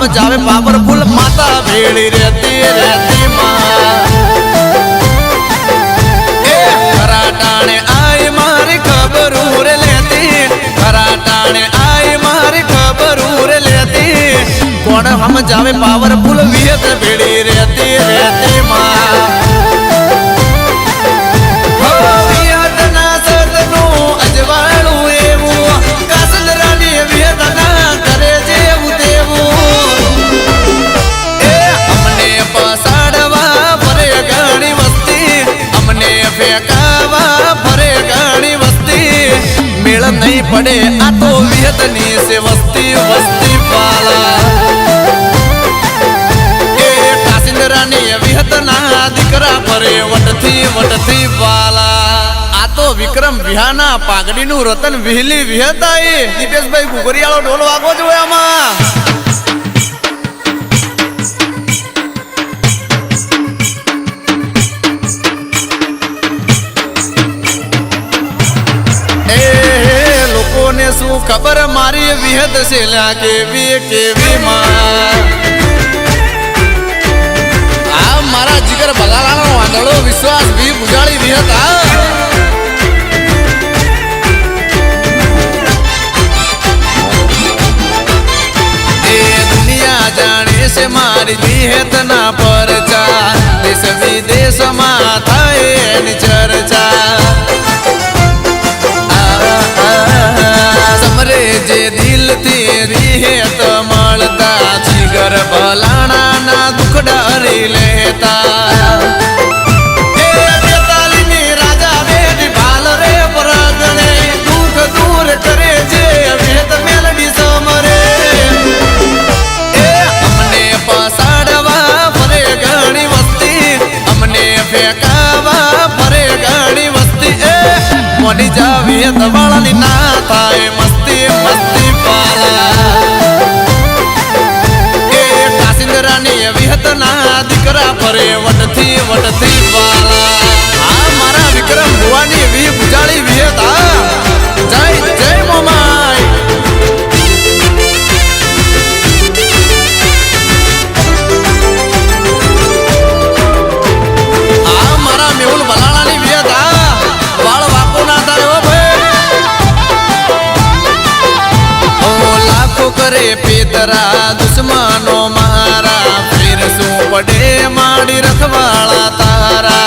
સમજાવે પાવરફુલ માતા ભેળી રહેતી રહેતી માં એ ખરા ટાણે આય મારી ખબર રે લેતી ખરા ટાણે આય મારી ખબર રે લેતી કોણ સમજાવે પાવરફુલ વિહત ભેળી રહેતી રહેતી માં नहीं पड़े आ तो विहतनी से वस्ती वस्ती पाला ए कासिंदरानी विहतना दीकरा परे वटथी पाला आ तो विक्रम विहाना पागड़ी नु रतन विहली विहताई दीपेश भाई गुगरियाळो ढोल वागो जोया आमा શું ખબર મારી વિહત શેલા કેવી માં આ મારા જીગર બગાલાનો વાંદળો વિશ્વાસ ભી બુજાળી વિહત એ દુનિયા જાણે છે મારી વિહત ના પરચા દેશ વિદેશમાં થાય એની ચર્ચા जे दिल तेरी है तो मलता जिगर भलाना ना दुख डरी लेता राजा वेद भाल रे परगणे दुख दूर करे जे वेद मेलडी समरे हमने पसाड़वा फरे घणी वस्ती हमने फेंकावा फरे घणी वस्ती मोडी जा वेद वाळानी ना थाय मस्ती पाला ए कासिंदरानी विहतना दीकरा परे वटथी पाला आ मारा विक्रम भुवानी वी बुजाળી विहता जय जय मोमाय आ मारा मेहुल बलाळानी विहता वाळ वाको ना तारे ओ भाई करे पेतरा दुश्मनो मारा फिर सू पड़े माड़ी रखवाला तारा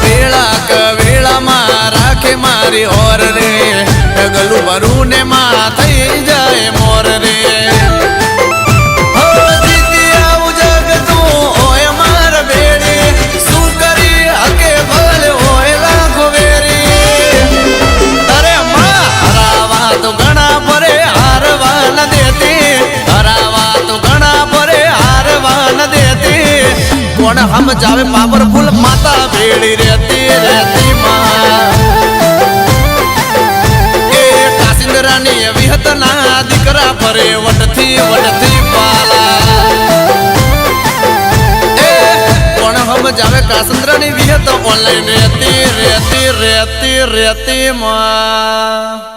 वेला कवेला मारा के मारी और रे डगलू भरू ने मा थई जाए मोर रे हम जावे पावरफुल माता भेड़ी रहती रहती मां ए कासिंदरानी विहतना दीकरा परे वटथी पाला ए कोण हम जावे कासिंदरानी विहत ऑनलाइन रहती मां।